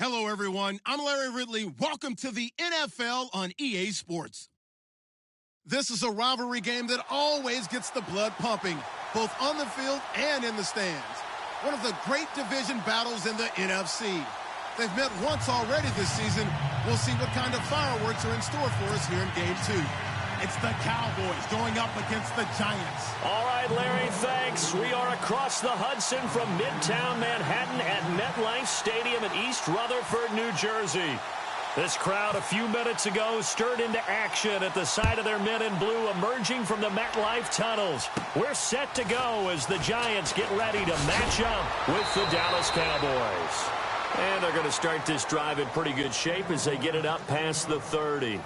Hello, everyone. I'm Larry Ridley. Welcome to the NFL on EA Sports. This is a rivalry game that always gets the blood pumping, both on the field and in the stands. One of the great division battles in the NFC. They've met once already this season. We'll see what kind of fireworks are in store for us here in Game 2. It's the Cowboys going up against the Giants. All right, Larry, thanks. We are across the Hudson from Midtown Manhattan at MetLife Stadium in East Rutherford, New Jersey. This crowd a few minutes ago stirred into action at the side of their men in blue emerging from the MetLife tunnels. We're set to go as the Giants get ready to match up with the Dallas Cowboys. And they're going to start this drive in pretty good shape as they get it up past the 30.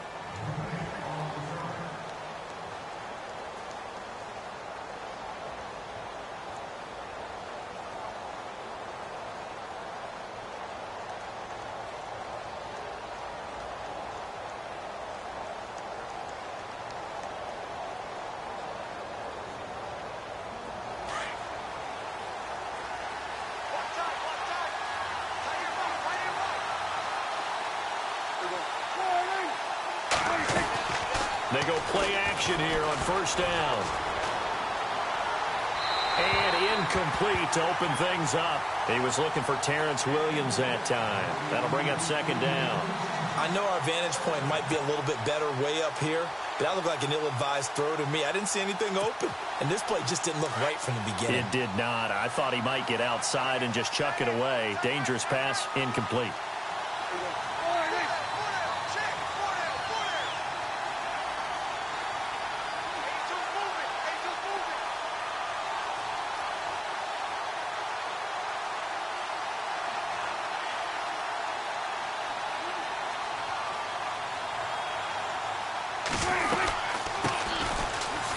They go play action here on first down. And incomplete to open things up. He was looking for Terrence Williams that time. That'll bring up second down. I know our vantage point might be a little bit better way up here, but that looked like an ill-advised throw to me. I didn't see anything open, and this play just didn't look right from the beginning. It did not. I thought he might get outside and just chuck it away. Dangerous pass, incomplete.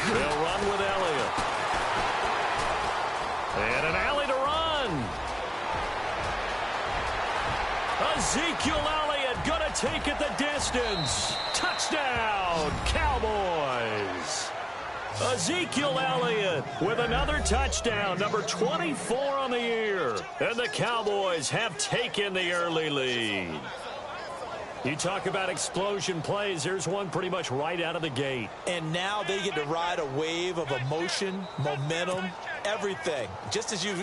They'll run with Elliott. And an alley to run. Ezekiel Elliott going to take it the distance. Touchdown, Cowboys. Ezekiel Elliott with another touchdown, number 24 on the year. And the Cowboys have taken the early lead. You talk about explosion plays. Here's one pretty much right out of the gate. And now they get to ride a wave of emotion, momentum, everything. Just as you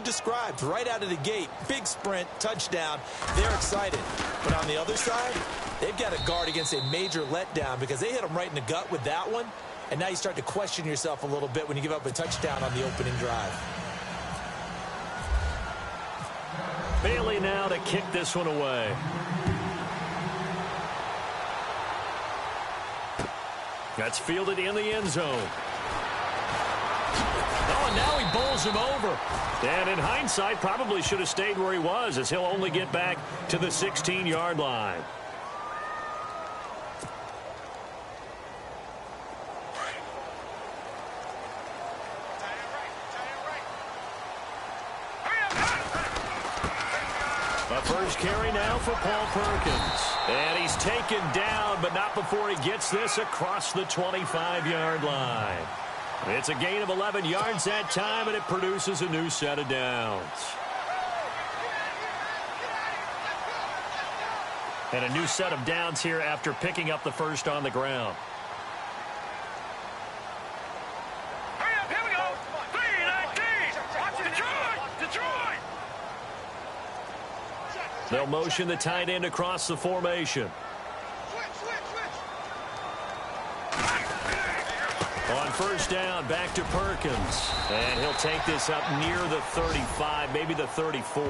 described, right out of the gate. Big sprint, touchdown. They're excited. But on the other side, they've got to guard against a major letdown because they hit them right in the gut with that one. And now you start to question yourself a little bit when you give up a touchdown on the opening drive. Bailey now to kick this one away. That's fielded in the end zone. Oh, and now he bowls him over. And in hindsight, probably should have stayed where he was, as he'll only get back to the 16-yard line. A first carry now for Paul Perkins. And he's taken down, but not before he gets this across the 25-yard line. It's a gain of 11 yards that time, and it produces a new set of downs. And a new set of downs here after picking up the first on the ground. They'll motion the tight end across the formation. On first down, back to Perkins. And he'll take this up near the 35, maybe the 34.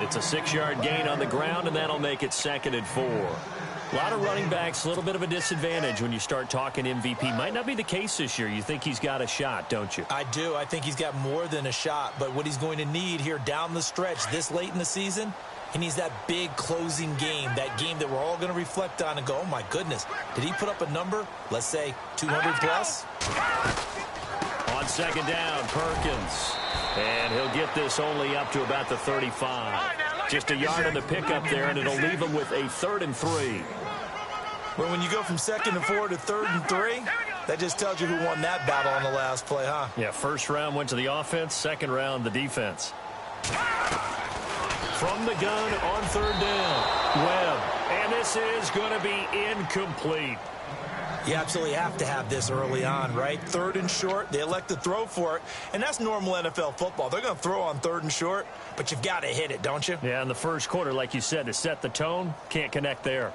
It's a 6-yard gain on the ground, and that'll make it 2nd and 4. A lot of running backs, a little bit of a disadvantage when you start talking MVP. Might not be the case this year. You think he's got a shot, don't you? I do. I think he's got more than a shot. But what he's going to need here down the stretch this late in the season, he needs that big closing game, that game that we're all going to reflect on and go, oh, my goodness, did he put up a number, let's say, 200 plus? On second down, Perkins. And he'll get this only up to about the 35. Just a yard on the pickup there, and it'll leave him with a 3rd and 3. Well, when you go from 2nd and 4 to 3rd and 3, that just tells you who won that battle on the last play, huh? Yeah, first round went to the offense, second round the defense. from the gun on third down. Webb. And this is going to be incomplete. You absolutely have to have this early on, right? Third and short, they elect to throw for it, and that's normal NFL football. They're going to throw on third and short, but you've got to hit it, don't you? Yeah, in the first quarter, like you said, to set the tone, can't connect there.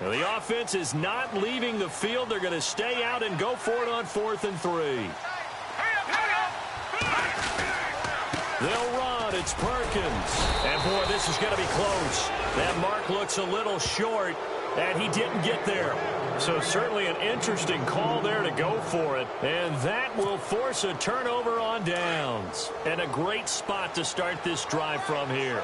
Now, the offense is not leaving the field. They're going to stay out and go for it on 4th and 3. They'll run. It's Perkins. And, boy, this is going to be close. That mark looks a little short, and he didn't get there. So certainly an interesting call there to go for it. And that will force a turnover on downs. And a great spot to start this drive from here.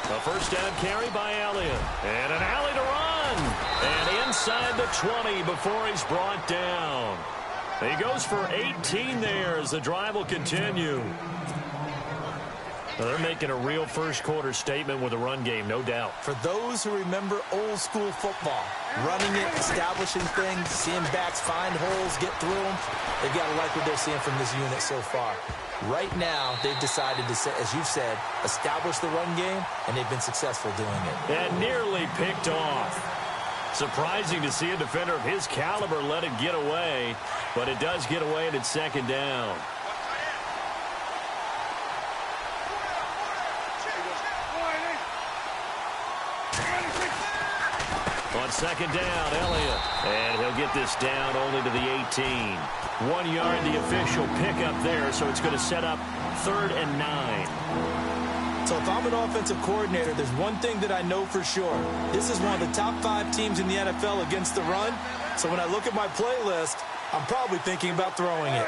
A first down carry by Elliott. And an alley to run. And inside the 20 before he's brought down. He goes for 18 there as the drive will continue. Now they're making a real first-quarter statement with a run game, no doubt. For those who remember old-school football, running it, establishing things, seeing backs find holes, get through them, they've got to like what they're seeing from this unit so far. Right now, they've decided to, as you've said, establish the run game, and they've been successful doing it. And nearly picked off. Surprising to see a defender of his caliber let it get away, but it does get away and it's second down. On second down, Elliott. And he'll get this down only to the 18. 1 yard, the official pickup there, so it's going to set up 3rd and 9. So if I'm an offensive coordinator, there's one thing that I know for sure. This is one of the top 5 teams in the NFL against the run. So when I look at my playlist, I'm probably thinking about throwing it.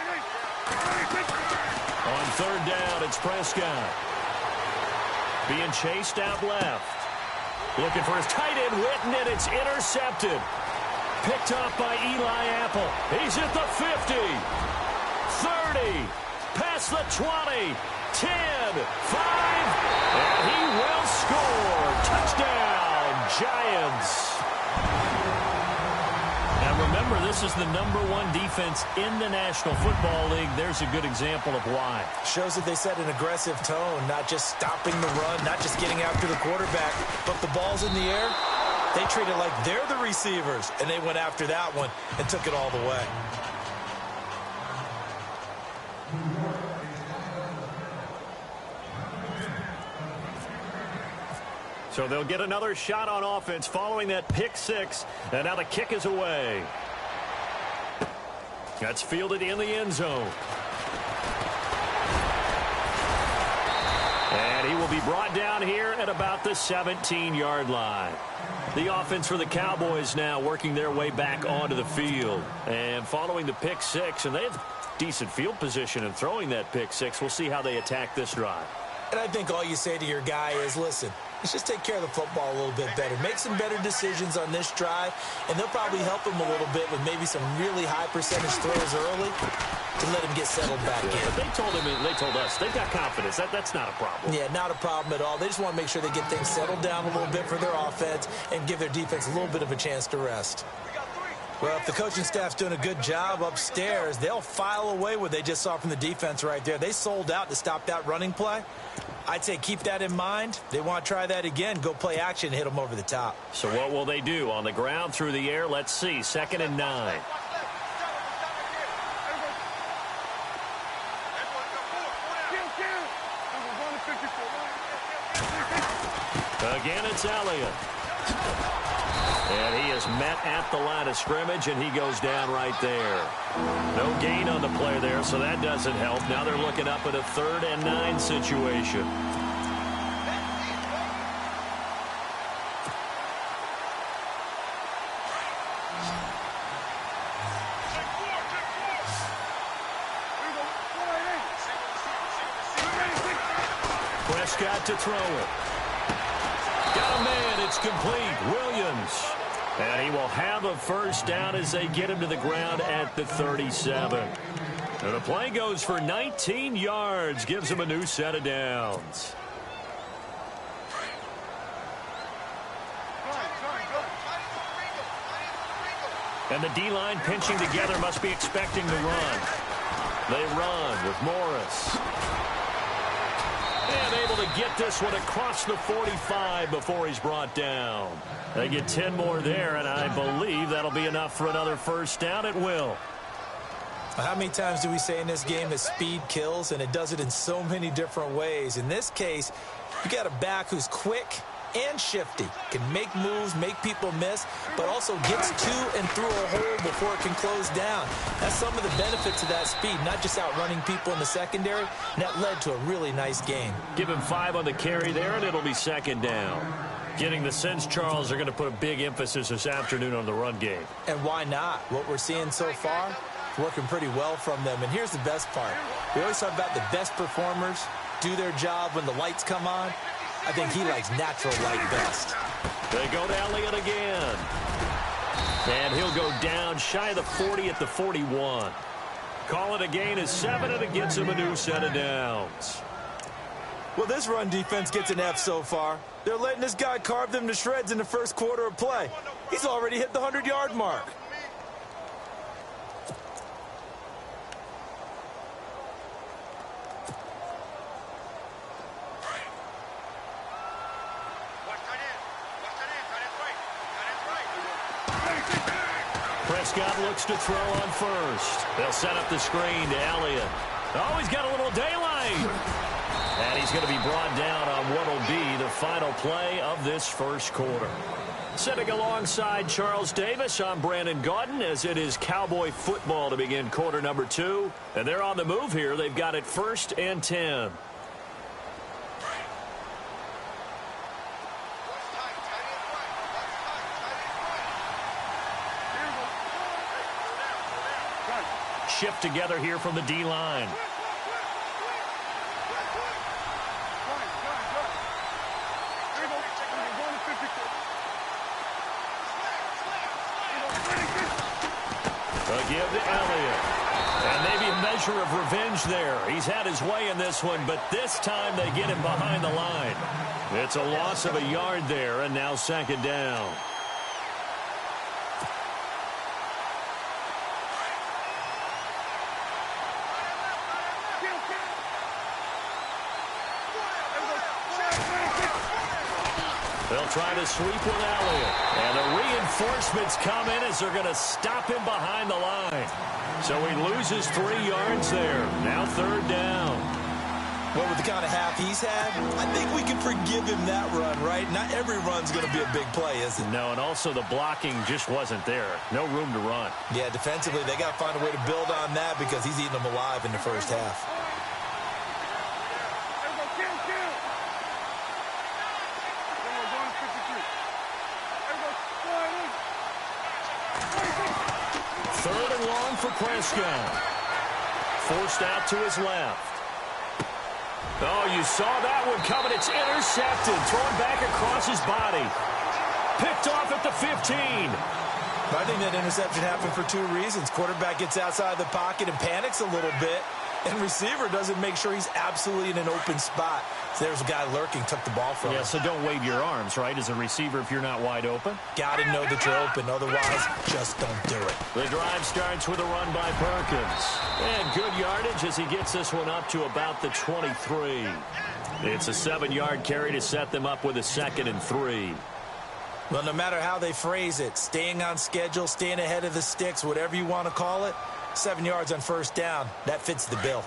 On 3rd down, it's Prescott. Being chased out left. Looking for his tight end, Witten, and it's intercepted. Picked up by Eli Apple. He's at the 50. 30. Past the 20. 10, 5, and he will score. Touchdown, Giants. Now remember, this is the #1 defense in the National Football League. There's a good example of why. Shows that they set an aggressive tone, not just stopping the run, not just getting after the quarterback, but the ball's in the air. They treat it like they're the receivers, and they went after that one and took it all the way. So they'll get another shot on offense following that pick 6. And now the kick is away. That's fielded in the end zone. And he will be brought down here at about the 17-yard line. The offense for the Cowboys now working their way back onto the field. And following the pick 6, and they have decent field position in throwing that pick 6. We'll see how they attack this drive. And I think all you say to your guy is, listen, let's just take care of the football a little bit better. Make some better decisions on this drive, and they'll probably help him a little bit with maybe some really high percentage throws early to let him get settled back in. But they told him, and they told us, they've got confidence. That's not a problem. Yeah, not a problem at all. They just want to make sure they get things settled down a little bit for their offense and give their defense a little bit of a chance to rest. Well, if the coaching staff's doing a good job upstairs, they'll file away what they just saw from the defense right there. They sold out to stop that running play. I'd say keep that in mind. They want to try that again. Go play action and hit them over the top. So what will they do? On the ground, through the air? Let's see. 2nd and 9. Again, it's Elliott. And he is met at the line of scrimmage, and he goes down right there. No gain on the play there, so that doesn't help. Now they're looking up at a 3rd and 9 situation. Prescott to throw it. Got a man. It's complete. Williams. And he will have a first down as they get him to the ground at the 37. And the play goes for 19 yards. Gives him a new set of downs. And the D-line pinching together must be expecting to run. They run with Morris. And able to get this one across the 45 before he's brought down. They get 10 more there, and I believe that'll be enough for another first down. It will. How many times do we say in this game that speed kills, and it does it in so many different ways? In this case, you got a back who's quick and shifty, can make moves, make people miss, but also gets to and through a hole before it can close down. That's some of the benefits of that speed, not just outrunning people in the secondary, and that led to a really nice game. Give him 5 on the carry there, and it'll be second down. Getting the sense, Charles, are going to put a big emphasis this afternoon on the run game. And why not? What we're seeing so far, working pretty well from them. And here's the best part. We always talk about the best performers do their job when the lights come on. I think he likes natural light best. They go to Elliott again. And he'll go down shy of the 40 at the 41. Call it a gain of 7, and it gets him a new set of downs. Well, this run defense gets an F so far. They're letting this guy carve them to shreds in the first quarter of play. He's already hit the 100-yard mark. Prescott looks to throw on first. They'll set up the screen to Elliott. Oh, he's got a little daylight. And he's going to be brought down on what will be the final play of this first quarter. Sitting alongside Charles Davis, I'm Brandon Gaudin, as it is Cowboy football to begin quarter number 2. And they're on the move here. They've got it 1st and 10. Shift together here from the D-line. They'll give to Elliott. And maybe a measure of revenge there. He's had his way in this one, but this time they get him behind the line. It's a loss of a yard there, and now second down. They'll try to sweep with Elliott. And the reinforcements come in as they're going to stop him behind the line. So he loses 3 yards there. Now third down. Well, with the kind of half he's had, I think we can forgive him that run, right? Not every run's going to be a big play, is it? No, and also the blocking just wasn't there. No room to run. Yeah, defensively, they got to find a way to build on that because he's eating them alive in the first half. Third and long for Prescott. Forced out to his left. Oh, you saw that one coming. It's intercepted. Thrown back across his body. Picked off at the 15. I think that interception happened for 2 reasons. Quarterback gets outside the pocket and panics a little bit. And receiver doesn't make sure he's absolutely in an open spot. So there's a guy lurking, took the ball from him. Yeah, so don't wave your arms, right, as a receiver if you're not wide open. Got to know that you're open. Otherwise, just don't do it. The drive starts with a run by Perkins. And good yardage as he gets this one up to about the 23. It's a 7-yard carry to set them up with a 2nd and 3. Well, no matter how they phrase it, staying on schedule, staying ahead of the sticks, whatever you want to call it, 7 yards on first down, that fits the bill.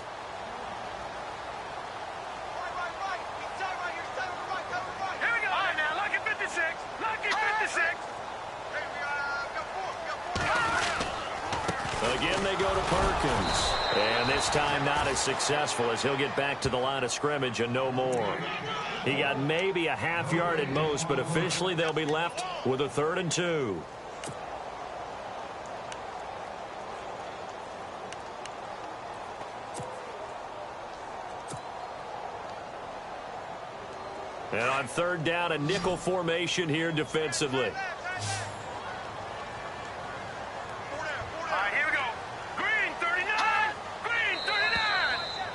Again, they go to Perkins. And this time not as successful as he'll get back to the line of scrimmage and no more. He got maybe a half yard at most, but officially they'll be left with a 3rd and 2. And on third down, a nickel formation here defensively.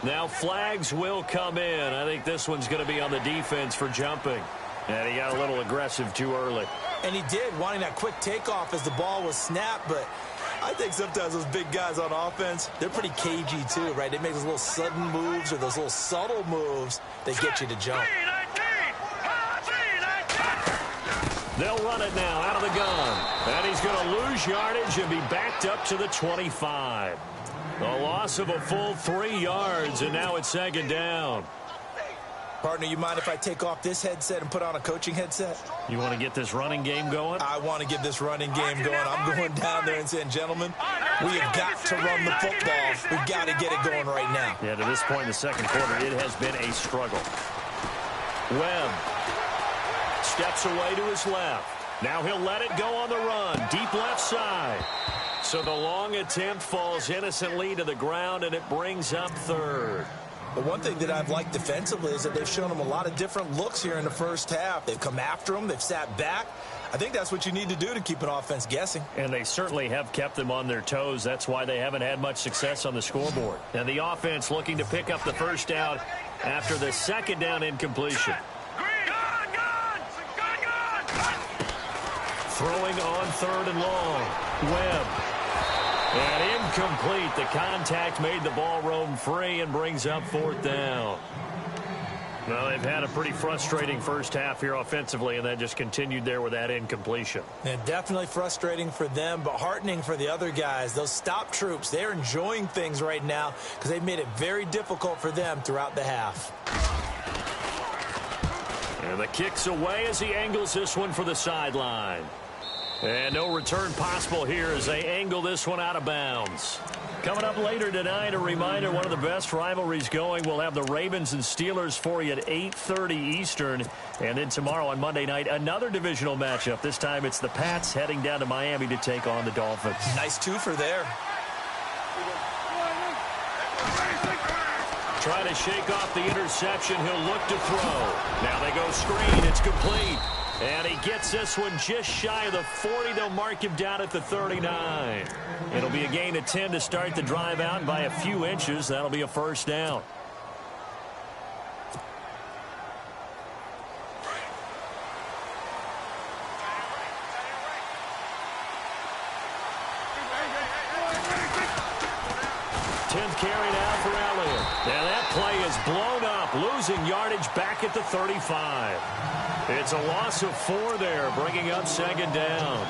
Now flags will come in. I think this one's going to be on the defense for jumping. And he got a little aggressive too early. And he did, wanting that quick takeoff as the ball was snapped, but I think sometimes those big guys on offense, they're pretty cagey too, right? They make those little sudden moves or those little subtle moves that get you to jump. They'll run it now out of the gun. And he's going to lose yardage and be backed up to the 25. A loss of a full 3 yards, and now it's second down. Partner, you mind if I take off this headset and put on a coaching headset? You want to get this running game going? I want to get this running game going. I'm going down there and saying, gentlemen, we have got to run the football. We've got to get it going right now. Yeah, to this point in the second quarter, it has been a struggle. Webb steps away to his left. Now he'll let it go on the run. Deep left side. So the long attempt falls innocently to the ground, and it brings up third. But one thing that I've liked defensively is that they've shown them a lot of different looks here in the first half. They've come after them. They've sat back. I think that's what you need to do to keep an offense guessing. And they certainly have kept them on their toes. That's why they haven't had much success on the scoreboard. And the offense looking to pick up the first down after the second down incompletion. Throwing on third and long. Webb. And incomplete. The contact made the ball roam free and brings up fourth down. Well, they've had a pretty frustrating first half here offensively, and that just continued there with that incompletion. And definitely frustrating for them, but heartening for the other guys. Those stop troops, they're enjoying things right now because they've made it very difficult for them throughout the half. And the kick's away as he angles this one for the sideline. And no return possible here as they angle this one out of bounds. Coming up later tonight, a reminder, one of the best rivalries going. We'll have the Ravens and Steelers for you at 8:30 Eastern. And then tomorrow on Monday night, another divisional matchup. This time it's the Pats heading down to Miami to take on the Dolphins. Nice twofer there. Try to shake off the interception. He'll look to throw. Now they go screen. It's complete. And he gets this one just shy of the 40. They'll mark him down at the 39. It'll be a gain of 10 to start the drive out by a few inches. That'll be a first down. Carry now for Elliott. And that play is blown up, losing yardage back at the 35. It's a loss of 4 there, bringing up second down.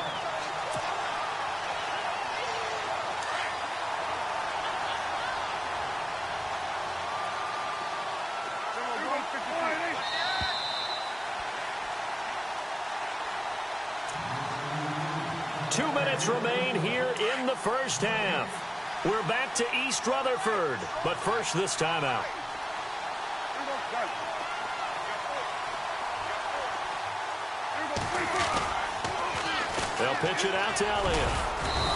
Two minutes remain here in the first half. We're back to East Rutherford, but first this timeout. They'll pitch it out to Elliott.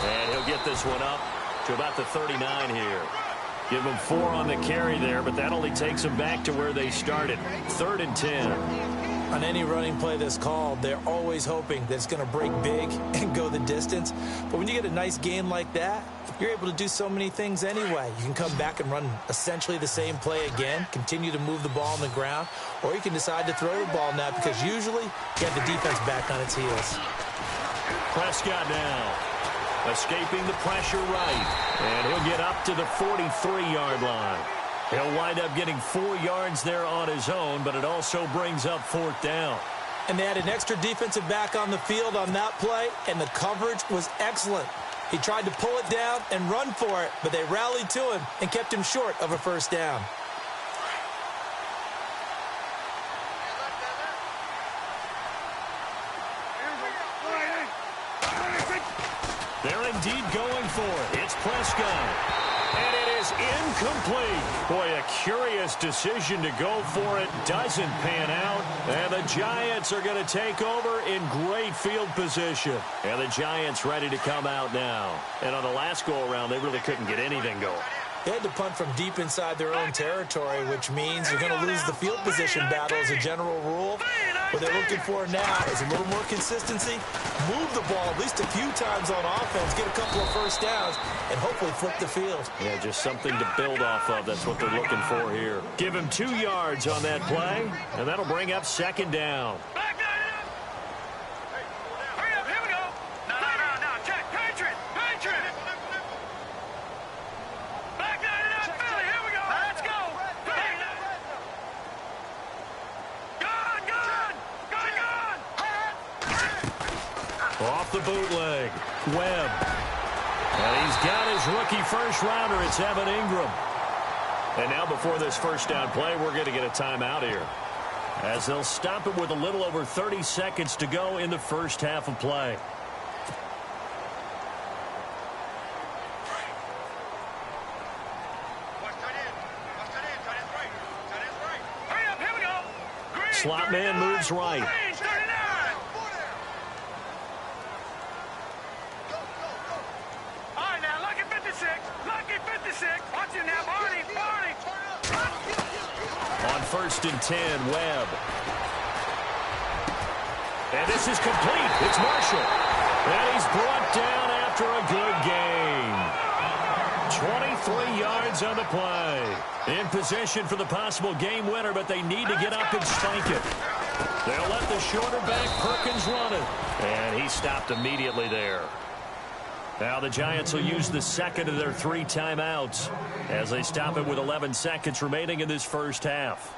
And he'll get this one up to about the 39 here. Give them 4 on the carry there, but that only takes them back to where they started. 3rd and 10. On any running play that's called, they're always hoping that it's going to break big and go the distance. But when you get a nice gain like that, you're able to do so many things anyway. You can come back and run essentially the same play again, continue to move the ball on the ground, or you can decide to throw the ball now because usually you have the defense back on its heels. Prescott now escaping the pressure right, and he'll get up to the 43-yard line. He'll wind up getting 4 yards there on his own, but it also brings up 4th down. And they had an extra defensive back on the field on that play, and the coverage was excellent. He tried to pull it down and run for it, but they rallied to him and kept him short of a first down. They're indeed going for it. It's Prescott. And it is incomplete. Boy, a curious decision to go for it. Doesn't pan out. And the Giants are going to take over in great field position. And the Giants ready to come out now. And on the last go-around, they really couldn't get anything going. They had to punt from deep inside their own territory, which means you're going to lose the field position battle as a general rule. What they're looking for now is a little more consistency, move the ball at least a few times on offense, get a couple of first downs, and hopefully flip the field. Yeah, just something to build off of. That's what they're looking for here. Give him 2 yards on that play, and that'll bring up second down. the bootleg. Webb. And he's got his rookie first-rounder. It's Evan Ingram. And now before this first down play, we're going to get a timeout here, as they'll stop it with a little over 30 seconds to go in the first half of play. Slot man moves right. On 1st and 10, Webb. And this is complete. It's Marshall. And he's brought down after a good game. 23 yards on the play. In possession for the possible game winner, but they need to get up and spike it. They'll let the shorter back Perkins run it. And he stopped immediately there. Now the Giants will use the second of their 3 timeouts as they stop it with 11 seconds remaining in this first half.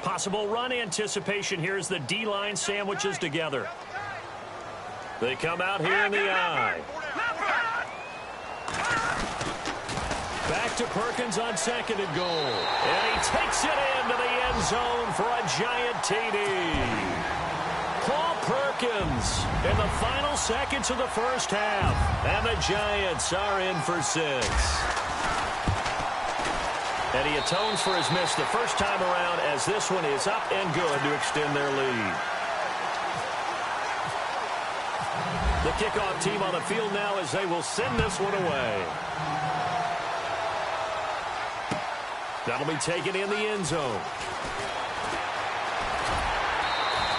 Possible run anticipation here as the D-line sandwiches together. They come out here in the I. Back to Perkins on 2nd and goal. And he takes it into the end zone for a giant TD. Paul Perkins in the final seconds of the first half. And the Giants are in for 6. And he atones for his miss the first time around, as this one is up and good to extend their lead. The kickoff team on the field now as they will send this one away. That'll be taken in the end zone.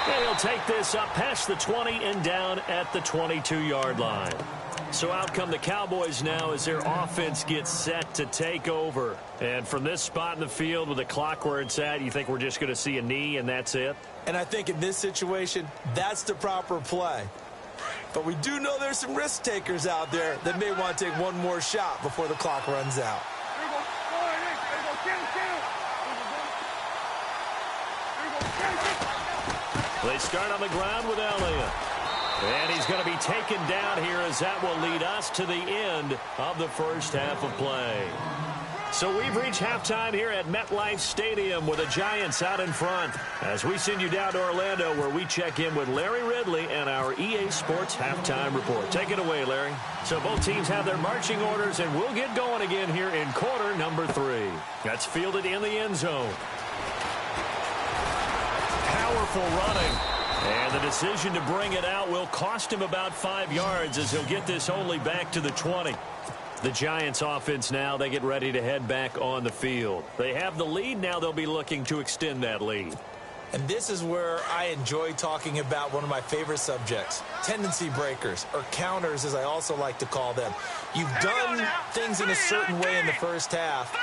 And he'll take this up past the 20 and down at the 22-yard line. So out come the Cowboys now as their offense gets set to take over. And from this spot in the field with the clock where it's at, you think we're just going to see a knee and that's it? And I think in this situation, that's the proper play. But we do know there's some risk takers out there that may want to take one more shot before the clock runs out. They start on the ground with Elliott. And he's going to be taken down here as that will lead us to the end of the first half of play. So we've reached halftime here at MetLife Stadium with the Giants out in front as we send you down to Orlando where we check in with Larry Ridley and our EA Sports Halftime Report. Take it away, Larry. So both teams have their marching orders, and we'll get going again here in quarter number 3. That's fielded in the end zone. Powerful running. And the decision to bring it out will cost him about 5 yards as he'll get this only back to the 20. The Giants offense now, they get ready to head back on the field. They have the lead. Now they'll be looking to extend that lead. And this is where I enjoy talking about one of my favorite subjects, tendency breakers, or counters as I also like to call them. You've done things in a certain way in the first half,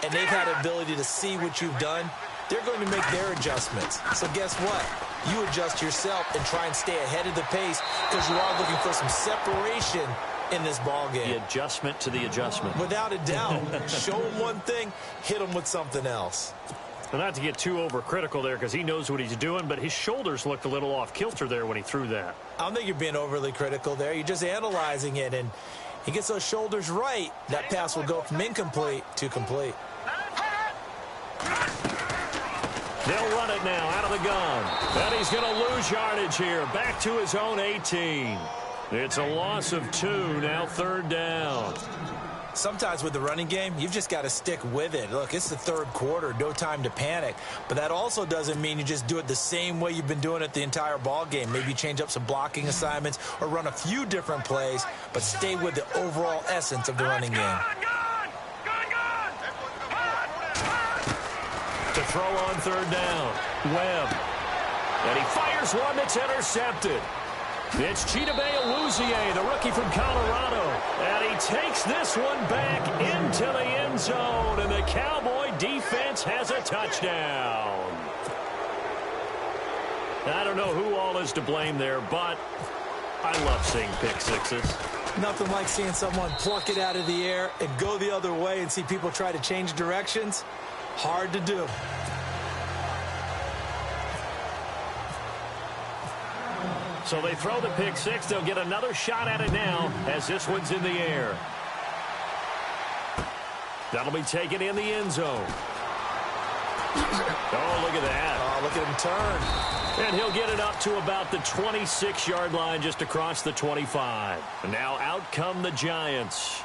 and they've had the ability to see what you've done. They're going to make their adjustments. So guess what? You adjust yourself and try and stay ahead of the pace because you are looking for some separation in this ball game. The adjustment to the adjustment. Without a doubt. Show him one thing, hit him with something else. Well, not to get too overcritical there because he knows what he's doing, but his shoulders looked a little off kilter there when he threw that. I don't think you're being overly critical there. You're just analyzing it, and he gets those shoulders right. That pass will go from incomplete to complete. They'll run it now out of the gun. And he's going to lose yardage here. Back to his own 18. It's a loss of 2, now 3rd down. Sometimes with the running game, you've just got to stick with it. Look, it's the 3rd quarter, no time to panic. But that also doesn't mean you just do it the same way you've been doing it the entire ball game. Maybe change up some blocking assignments or run a few different plays, but stay with the overall essence of the running game. To throw on 3rd down, Webb. And he fires one that's intercepted. It's Chidobe Awuzie, the rookie from Colorado. And he takes this one back into the end zone. And the Cowboy defense has a touchdown. I don't know who all is to blame there, but I love seeing pick sixes. Nothing like seeing someone pluck it out of the air and go the other way and see people try to change directions. Hard to do. So they throw the pick six. They'll get another shot at it now as this one's in the air. That'll be taken in the end zone. Oh, look at that. Oh, look at him turn. And he'll get it up to about the 26-yard line just across the 25. And now out come the Giants.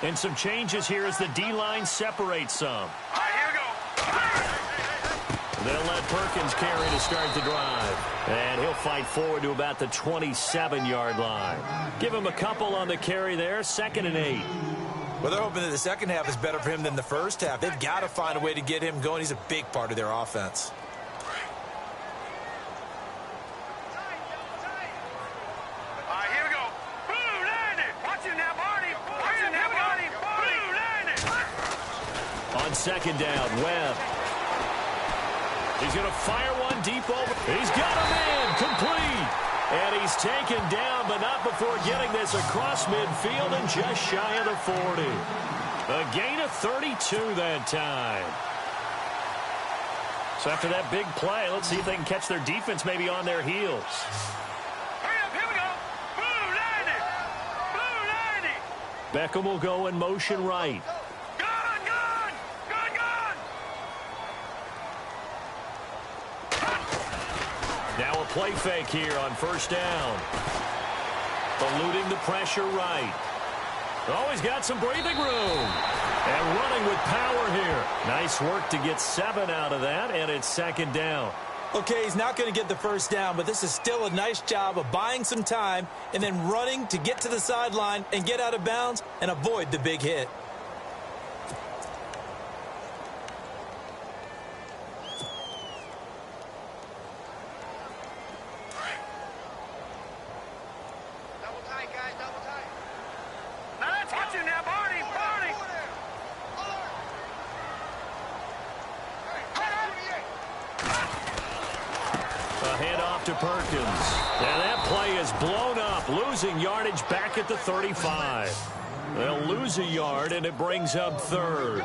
And some changes here as the D-line separates some. They'll let Perkins carry to start the drive. And he'll fight forward to about the 27-yard line. Give him a couple on the carry there, 2nd and 8. Well, they're hoping that the second half is better for him than the first half. They've got to find a way to get him going. He's a big part of their offense. On 2nd down, Webb. He's going to fire one deep over. He's got a man complete. And he's taken down, but not before getting this across midfield and just shy of the 40. A gain of 32 that time. So after that big play, let's see if they can catch their defense maybe on their heels. Hurry up, here we go. Blue 90. Beckham will go in motion right. Now a play fake here on 1st down. Eluding the pressure right. Oh, he's got some breathing room. And running with power here. Nice work to get 7 out of that, and it's 2nd down. Okay, he's not going to get the first down, but this is still a nice job of buying some time and then running to get to the sideline and get out of bounds and avoid the big hit. To Perkins. And that play is blown up, losing yardage back at the 35. They'll lose a yard, and it brings up 3rd.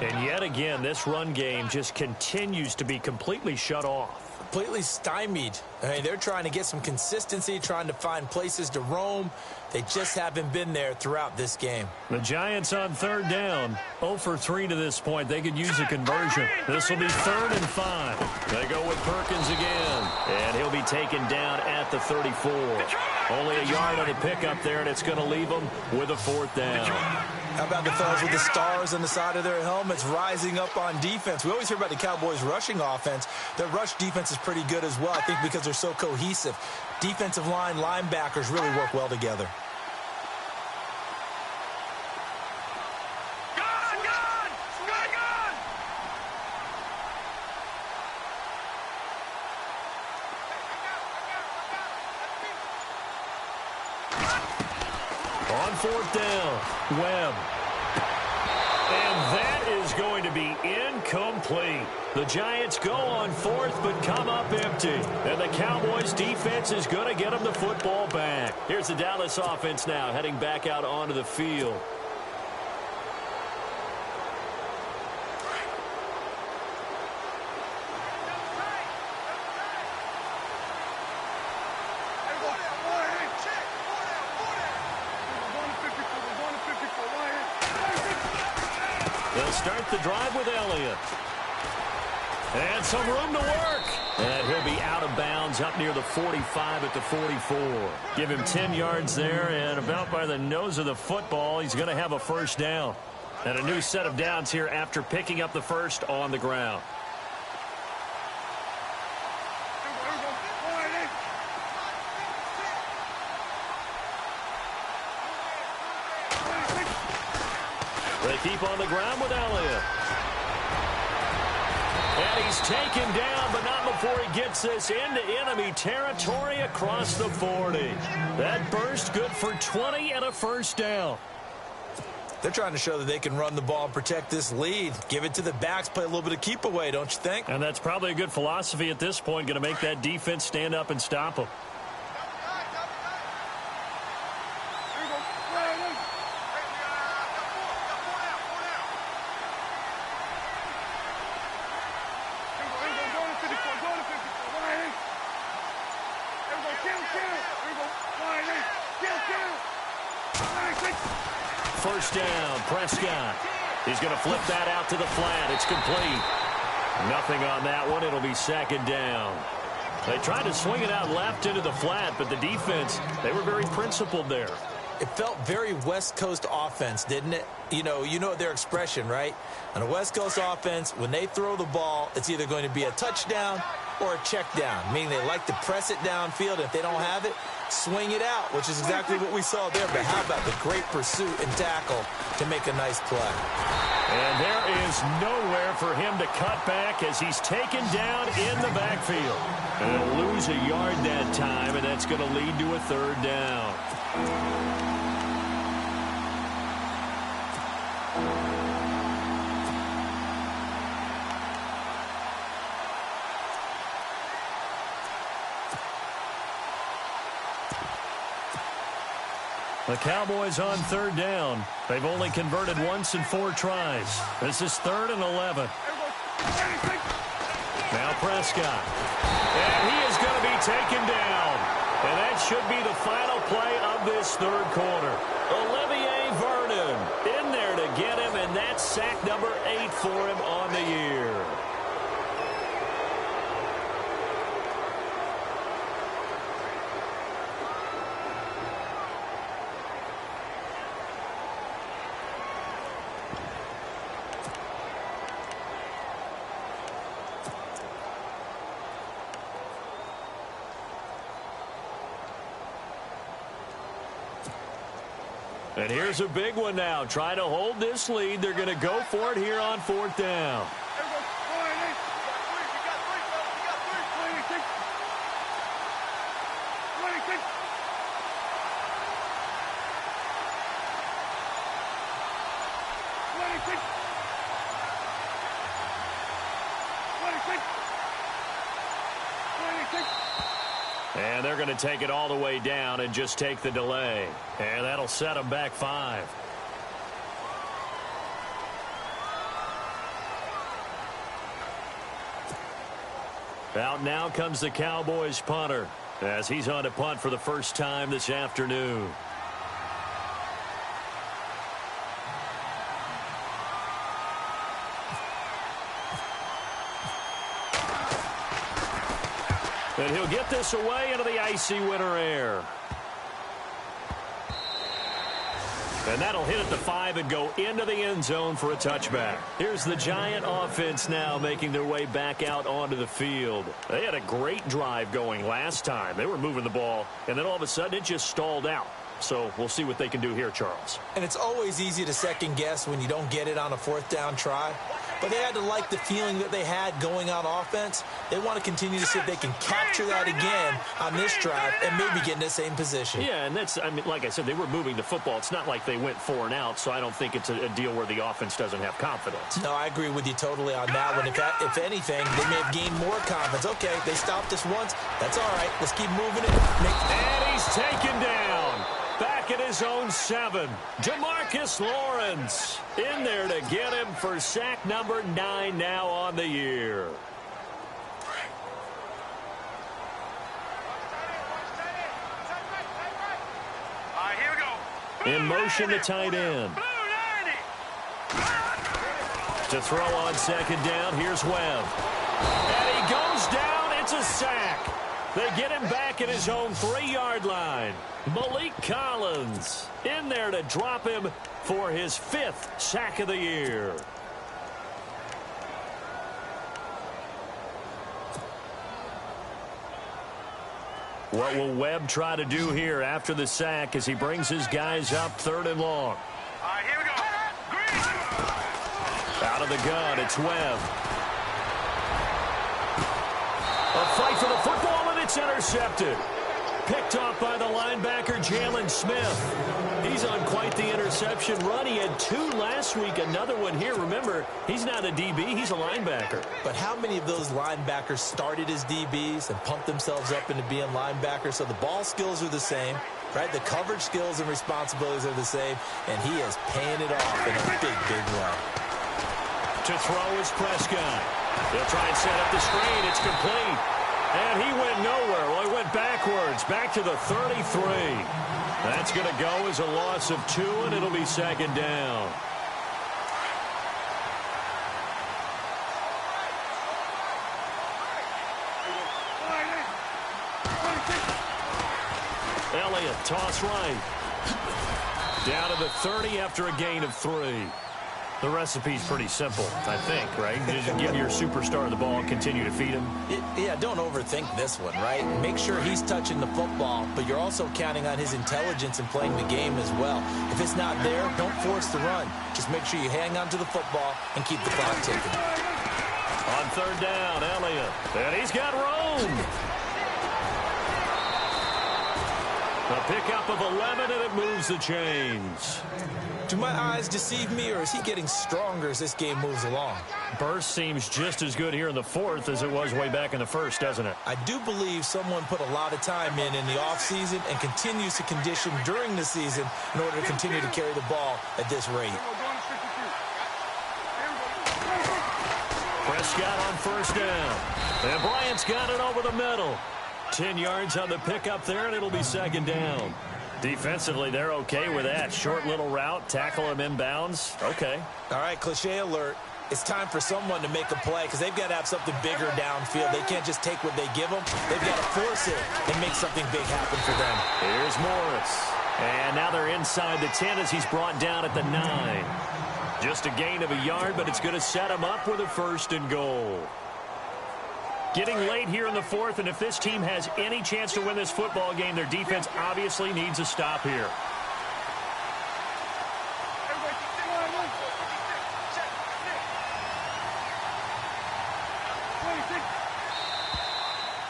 And yet again, this run game just continues to be completely shut off. Completely stymied. I mean, they're trying to get some consistency, trying to find places to roam. They just haven't been there throughout this game. The Giants on 3rd down. 0 for 3 to this point. They could use a conversion. This will be 3rd and 5. They go with Perkins again. And he'll be taken down at the 34. Only a yard on the pickup there, and it's going to leave them with a 4th down. How about the fellas with the stars on the side of their helmets rising up on defense? We always hear about the Cowboys' rushing offense. Their rush defense is pretty good as well, I think, because they're so cohesive. Defensive line, linebackers really work well together. On 4th down, Webb. And that is going to be incomplete. The Giants go on 4th, but come up empty. And the Cowboys defense is going to get them the football back. Here's the Dallas offense now, heading back out onto the field. They'll start the drive with Elliott. And some room to work. And he'll be out of bounds up near the 45 at the 44. Give him 10 yards there, and about by the nose of the football, he's going to have a 1st down. And a new set of downs here after picking up the 1st on the ground. They keep on the ground with Elliott. And he's taken down, but not before he gets this into enemy territory across the 40. That burst good for 20 and a first down. They're trying to show that they can run the ball and protect this lead. Give it to the backs, play a little bit of keep away, don't you think? And that's probably a good philosophy at this point, going to make that defense stand up and stop them. First down, Prescott. He's going to flip that out to the flat. It's complete. Nothing on that one. It'll be second down. They tried to swing it out left into the flat, but the defense, they were very principled there. It felt very West Coast offense, didn't it? You know their expression, right? On a West Coast offense, when they throw the ball, it's either going to be a touchdown or a check down, meaning they like to press it downfield. If they don't have it, swing it out, which is exactly what we saw there. But how about the great pursuit and tackle to make a nice play? And there is nowhere for him to cut back as he's taken down in the backfield. And they'll lose a yard that time, and that's going to lead to a third down. The Cowboys on third down. They've only converted once in 4 tries. This is 3rd and 11. Now Prescott. And he is going to be taken down. And that should be the final play of this third quarter. Olivier Vernon in there to get him, and that's sack number 8 for him on the year. And here's a big one now. Trying to hold this lead. They're going to go for it here on 4th down. And they're going to take it all the way down and just take the delay. And that'll set them back 5. Out now comes the Cowboys punter as he's on to punt for the first time this afternoon. And he'll get this away into the icy winter air. And that'll hit at the 5 and go into the end zone for a touchback. Here's the Giant offense now making their way back out onto the field. They had a great drive going last time. They were moving the ball, and then all of a sudden it just stalled out. So we'll see what they can do here, Charles. And it's always easy to second guess when you don't get it on a 4th down try. But they had to like the feeling that they had going on offense. They want to continue to see if they can capture that again on this drive and maybe get in the same position. Yeah, and that's, I mean, like I said, they were moving the football. It's not like they went 4 and out, so I don't think it's a deal where the offense doesn't have confidence. No, I agree with you totally on that one. If anything, they may have gained more confidence. Okay, they stopped us once. That's all right. Let's keep moving it. And he's taken down. Back at his own 7. Jamarcus Lawrence in there to get him for sack number 9 now on the year. Here we go. In motion, the tight end. To throw on second down, here's Webb. And he goes down. It's a sack. They get him back at his own 3-yard line. Malik Collins in there to drop him for his 5th sack of the year. What will Webb try to do here after the sack as he brings his guys up 3rd and long? Here we go. Green. Out of the gun, it's Webb. It's intercepted. Picked off by the linebacker, Jalen Smith. He's on quite the interception run. He had 2 last week, another one here. Remember, he's not a DB, he's a linebacker. But how many of those linebackers started as DBs and pumped themselves up into being linebackers? So the ball skills are the same, right? The coverage skills and responsibilities are the same, and he is paying it off in a big, big way. To throw is Prescott. They'll try and set up the screen. It's complete. And he went nowhere. Well, he went backwards, back to the 33. That's going to go as a loss of 2, and it'll be second down. Elliott, toss right. Down to the 30 after a gain of 3. The recipe's pretty simple, I think, right? Just give your superstar the ball and continue to feed him. Yeah, don't overthink this one, right? Make sure he's touching the football, but you're also counting on his intelligence in playing the game as well. If it's not there, don't force the run. Just make sure you hang on to the football and keep the clock ticking. On third down, Elliott. And he's got room. A pickup of 11, and it moves the chains. Do my eyes deceive me, or is he getting stronger as this game moves along? Burst seems just as good here in the 4th as it was way back in the 1st, doesn't it? I do believe someone put a lot of time in the offseason and continues to condition during the season in order to continue to carry the ball at this rate. Prescott on first down. And Bryant's got it over the middle. 10 yards on the pickup there, and it'll be second down. Defensively, they're okay with that. Short little route, tackle him inbounds. Okay. All right, cliche alert. It's time for someone to make a play because they've got to have something bigger downfield. They can't just take what they give them. They've got to force it and make something big happen for them. Here's Morris. And now they're inside the 10 as he's brought down at the 9. Just a gain of a yard, but it's going to set him up with a 1st and goal. Getting late here in the 4th, and if this team has any chance to win this football game, their defense obviously needs a stop here.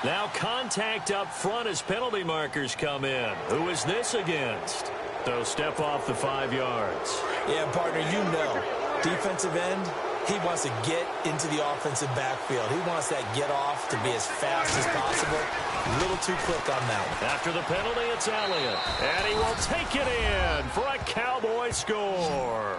Now contact up front as penalty markers come in. Who is this against? So step off the 5 yards. Yeah, partner, you know. Defensive end, he wants to get into the offensive backfield. He wants that get off to be as fast as possible. A little too quick on that one. After the penalty, it's Elliott. And he will take it in for a Cowboy score.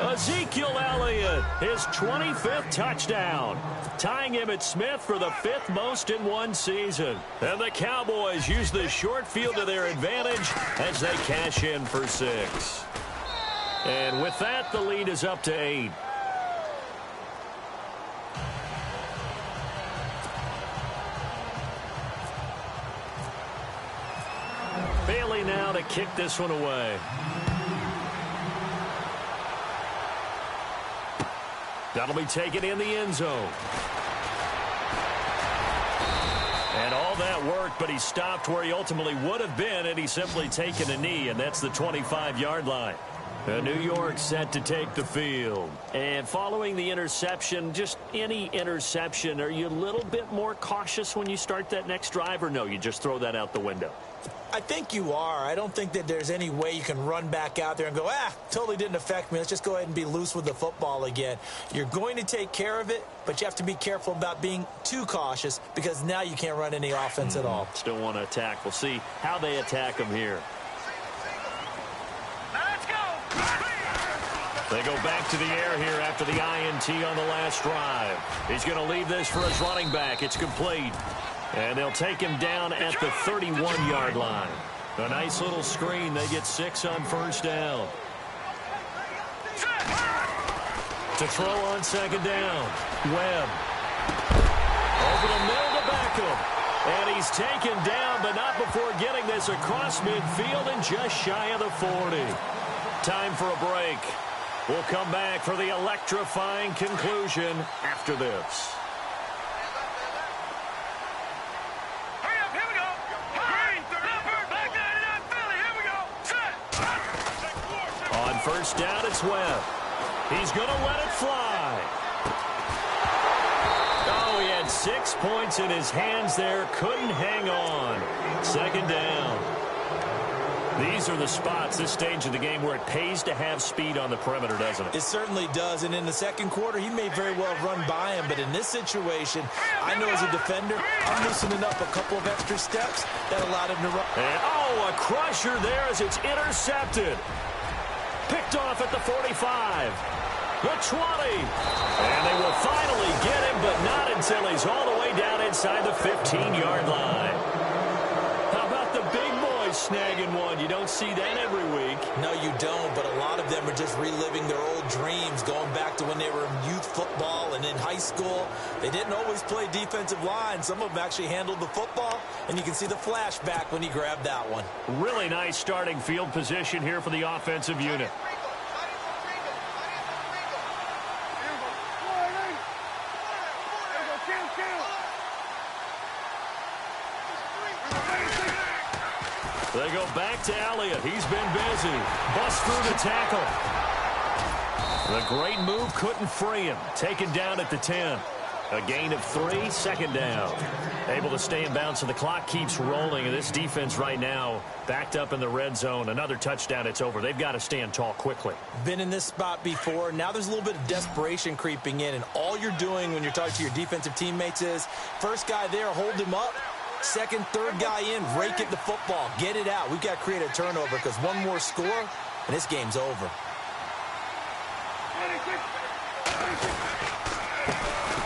Ezekiel Elliott, his 25th touchdown, tying him at Smith for the 5th most in one season. And the Cowboys use the short field to their advantage as they cash in for 6. And with that, the lead is up to 8. Bailey now to kick this one away. That'll be taken in the end zone. And all that worked, but he stopped where he ultimately would have been, and he's simply taken a knee, and that's the 25-yard line. New York set to take the field. And following the interception, just any interception, are you a little bit more cautious when you start that next drive, or no, you just throw that out the window? I think you are. I don't think that there's any way you can run back out there and go, totally didn't affect me. Let's just go ahead and be loose with the football again. You're going to take care of it, but you have to be careful about being too cautious because now you can't run any offense at all. Still want to attack. We'll see how they attack him here. Let's go. They go back to the air here after the INT on the last drive. He's going to leave this for his running back. It's complete. And they'll take him down at the 31-yard line. A nice little screen. They get 6 on first down. To throw on second down. Webb. Over the middle to Beckham. And he's taken down, but not before getting this across midfield and just shy of the 40. Time for a break. We'll come back for the electrifying conclusion after this. First down, it's Webb. He's going to let it fly. Oh, he had 6 points in his hands there. Couldn't hang on. Second down. These are the spots, this stage of the game, where it pays to have speed on the perimeter, doesn't it? It certainly does. And in the second quarter, he may very well run by him. But in this situation, I know as a defender, I'm loosening up a couple of extra steps that allowed him to run. And, a crusher there as it's intercepted. Picked off at the 45. The 20. And they will finally get him, but not until he's all the way down inside the 15-yard line. How about the big boys snagging one? You don't see that every week. No, you don't, but a lot of them are just reliving their old dreams, going back to when they were in youth football and in high school. They didn't always play defensive line. Some of them actually handled the football, and you can see the flashback when he grabbed that one. Really nice starting field position here for the offensive unit. They go back to Elliott. He's been busy. Busts through the tackle. The great move couldn't free him. Taken down at the 10. A gain of 3, second down. Able to stay in bounds, so the clock keeps rolling. And this defense right now backed up in the red zone. Another touchdown, it's over. They've got to stand tall quickly. Been in this spot before. Now there's a little bit of desperation creeping in. And all you're doing when you're talking to your defensive teammates is, first guy there, hold him up. Second, third guy in, rake at the football. Get it out. We've got to create a turnover because one more score, and this game's over.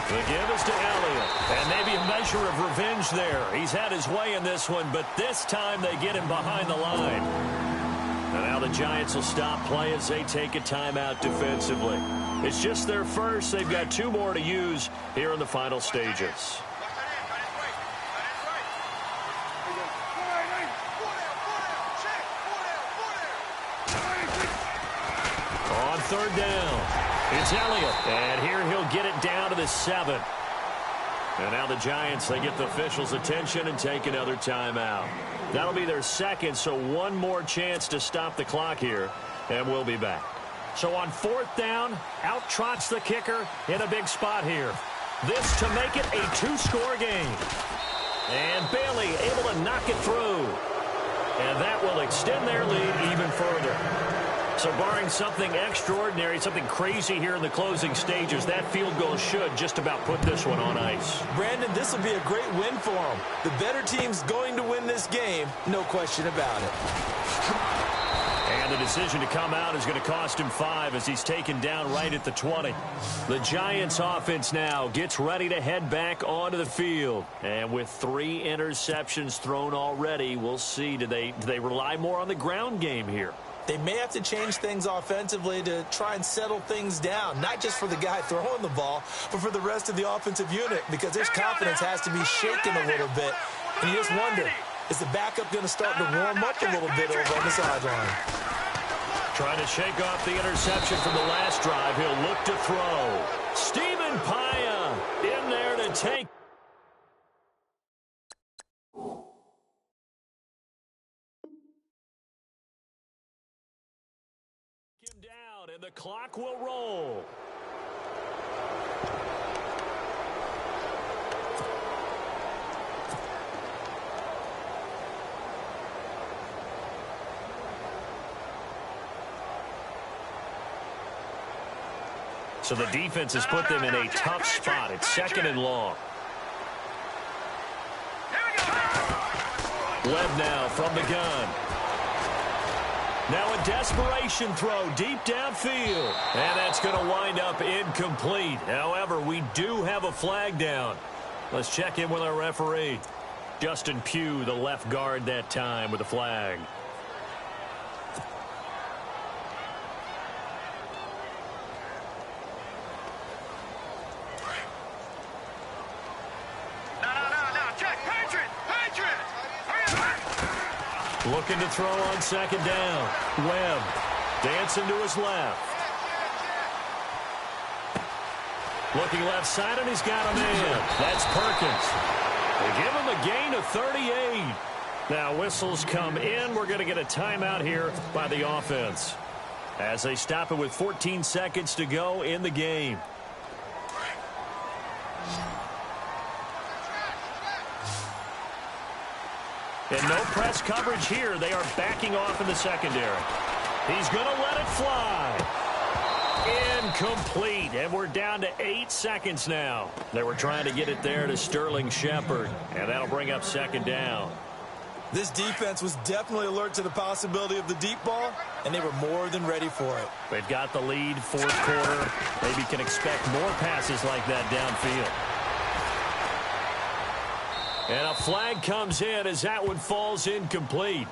The give is to Elliott. And maybe a measure of revenge there. He's had his way in this one, but this time they get him behind the line. And now the Giants will stop play as they take a timeout defensively. It's just their first. They've got 2 more to use here in the final stages. On third down, it's Elliott, and here he'll get it down to the 7. And now the Giants, they get the officials' attention and take another timeout. That'll be their second, so one more chance to stop the clock here, and we'll be back. So on fourth down, out trots the kicker in a big spot here. This to make it a 2-score game. And Bailey able to knock it through. And that will extend their lead even further. So barring something extraordinary, something crazy here in the closing stages, that field goal should just about put this one on ice. Brandon, this will be a great win for them. The better team's going to win this game, no question about it. And the decision to come out is going to cost him 5 as he's taken down right at the 20. The Giants offense now gets ready to head back onto the field. And with 3 interceptions thrown already, we'll see, do they rely more on the ground game here? They may have to change things offensively to try and settle things down, not just for the guy throwing the ball, but for the rest of the offensive unit, because their confidence has to be shaken a little bit. And you just wonder, is the backup going to start to warm up a little bit over on the sideline? Trying to shake off the interception from the last drive. He'll look to throw. Stephen Paya in there to take. Him down, and the clock will roll. So the defense has put them in a tough spot. It's 2nd and long. Webb now from the gun. Now a desperation throw deep downfield. And that's going to wind up incomplete. However, we do have a flag down. Let's check in with our referee. Justin Pugh, the left guard that time with the flag. Looking to throw on 2nd down. Webb dancing to his left. Looking left side, and he's got a man. That's Perkins. They give him a gain of 38. Now whistles come in. We're going to get a timeout here by the offense as they stop it with 14 seconds to go in the game. And no press coverage here. They are backing off in the secondary. He's going to let it fly. Incomplete, and we're down to 8 seconds now. They were trying to get it there to Sterling Shepard, and that'll bring up second down. This defense was definitely alert to the possibility of the deep ball, and they were more than ready for it. They've got the lead, fourth quarter. Maybe can expect more passes like that downfield. And a flag comes in as that one falls incomplete.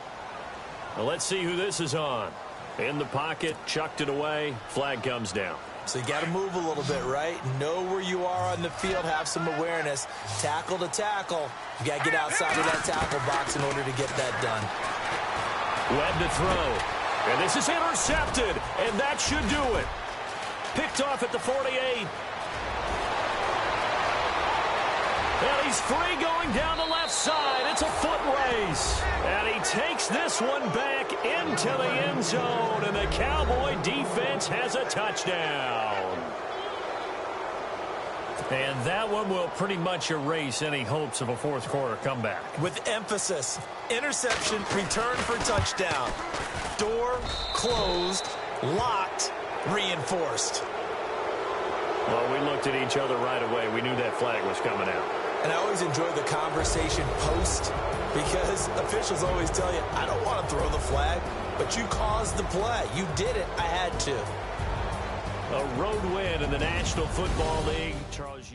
Well, let's see who this is on. In the pocket, chucked it away, flag comes down. So you got to move a little bit, right? Know where you are on the field, have some awareness. Tackle to tackle. You got to get outside of that tackle box in order to get that done. Webb to throw. And this is intercepted, and that should do it. Picked off at the 48. And he's free going down the left side. It's a foot race. And he takes this one back into the end zone. And the Cowboy defense has a touchdown. And that one will pretty much erase any hopes of a fourth quarter comeback. With emphasis, interception, return for touchdown. Door closed, locked, reinforced. Well, we looked at each other right away. We knew that flag was coming out. And I always enjoy the conversation post because officials always tell you, I don't want to throw the flag, but you caused the play. You did it. I had to. A road win in the National Football League. Charles,